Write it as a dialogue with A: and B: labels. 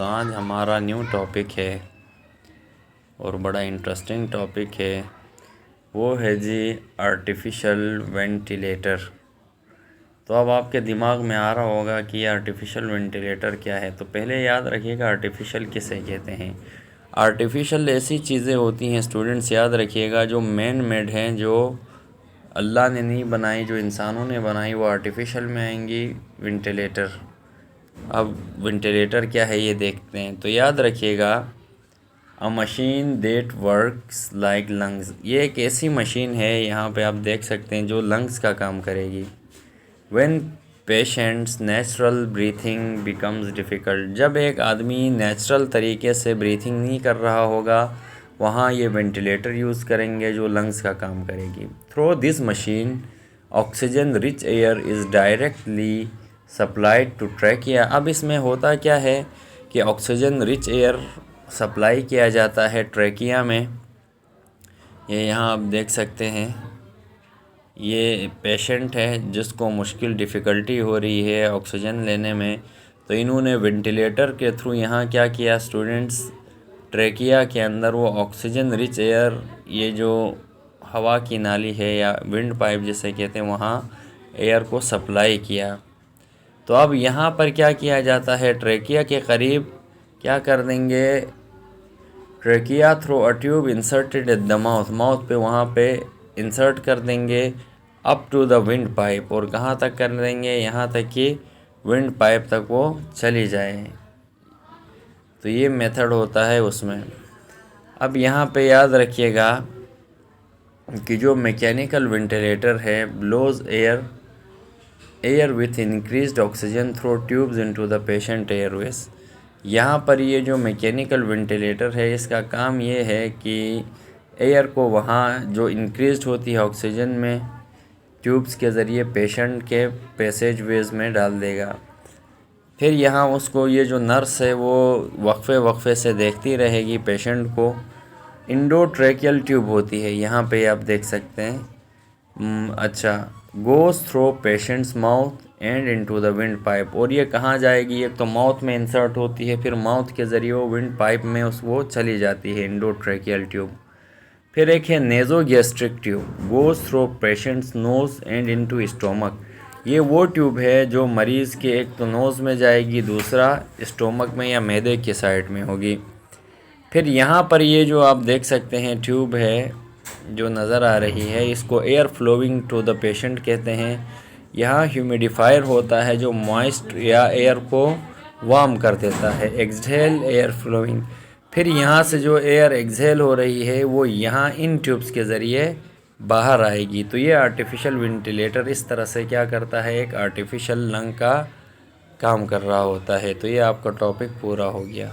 A: तो आज हमारा न्यू टॉपिक है और बड़ा इंटरेस्टिंग टॉपिक है, वो है जी आर्टिफिशियल वेंटिलेटर। तो अब आपके दिमाग में आ रहा होगा कि आर्टिफिशियल वेंटिलेटर क्या है। तो पहले याद रखिएगा आर्टिफिशियल किसे कहते हैं। आर्टिफिशियल ऐसी चीज़ें होती हैं स्टूडेंट्स, याद रखिएगा, जो मैन मेड हैं, जो अल्लाह ने नहीं बनाई, जो इंसानों ने बनाई, वो आर्टिफिशियल में आएंगी वेंटिलेटर। अब वेंटिलेटर क्या है ये देखते हैं। तो याद रखिएगा, a machine that works like lungs, ये एक ऐसी मशीन है, यहाँ पे आप देख सकते हैं, जो लंग्स का काम करेगी। When patients natural breathing becomes difficult, जब एक आदमी नेचुरल तरीके से ब्रीथिंग नहीं कर रहा होगा, वहाँ ये वेंटिलेटर यूज़ करेंगे जो लंग्स का काम करेगी। Through this machine oxygen rich air is directly supplied to trachea. अब इसमें होता क्या है कि ऑक्सीजन रिच एयर सप्लाई किया जाता है ट्रैकिया में। ये यहाँ आप देख सकते हैं, ये पेशेंट है जिसको मुश्किल डिफ़िकल्टी हो रही है ऑक्सीजन लेने में। तो इन्होंने वेंटिलेटर के थ्रू यहाँ क्या किया स्टूडेंट्स, ट्रैकिया के अंदर वो ऑक्सीजन रिच एयर, ये जो हवा की नाली है या विंड पाइप जिसे कहते हैं, वहाँ एयर को सप्लाई किया। तो अब यहाँ पर क्या किया जाता है, ट्रैकिया के करीब क्या कर देंगे, trachea through a tube inserted at the mouth, mouth पे वहाँ पे इंसर्ट कर देंगे up to the windpipe, और कहाँ तक कर देंगे, यहाँ तक कि विंड पाइप तक वो चली जाए। तो ये मेथड होता है उसमें। अब यहाँ पे याद रखिएगा कि जो मैकेनिकल वेंटिलेटर है blows air with increased oxygen through tubes into the patient airways. यहाँ पर ये जो मैकेनिकल वेंटिलेटर है, इसका काम ये है कि एयर को वहाँ जो इंक्रीज्ड होती है ऑक्सीजन में, ट्यूब्स के ज़रिए पेशेंट के पैसेज वेज में डाल देगा। फिर यहाँ उसको ये जो नर्स है वो वक्फे से देखती रहेगी पेशेंट को। इंडोट्रैकियल ट्यूब होती है, यहाँ पे आप देख सकते हैं। अच्छा, गोस through patients mouth and into the windpipe, और ये कहाँ जाएगी, एक तो माउथ में इंसर्ट होती है, फिर माउथ के ज़रिए वो विंड पाइप में वो चली जाती है, इंडोट्रैकियल ट्यूब। फिर एक है nasogastric tube, goes through patient's nose and into stomach. ये वो ट्यूब है जो मरीज़ के एक तो नोज़ में जाएगी, दूसरा स्टोमक में या मैदे की साइड में होगी। फिर यहाँ पर ये जो आप देख सकते हैं ट्यूब है जो नज़र आ रही है, इसको air flowing to the patient कहते हैं। यहाँ ह्यूमिडिफायर होता है जो मॉइस्ट या एयर को वार्म कर देता है, एक्सहेल एयर फ्लोइंग। फिर यहाँ से जो एयर एक्सहेल हो रही है वो यहाँ इन ट्यूब्स के ज़रिए बाहर आएगी। तो ये आर्टिफिशियल वेंटिलेटर इस तरह से क्या करता है, एक आर्टिफिशियल लंग का काम कर रहा होता है। तो ये आपका टॉपिक पूरा हो गया।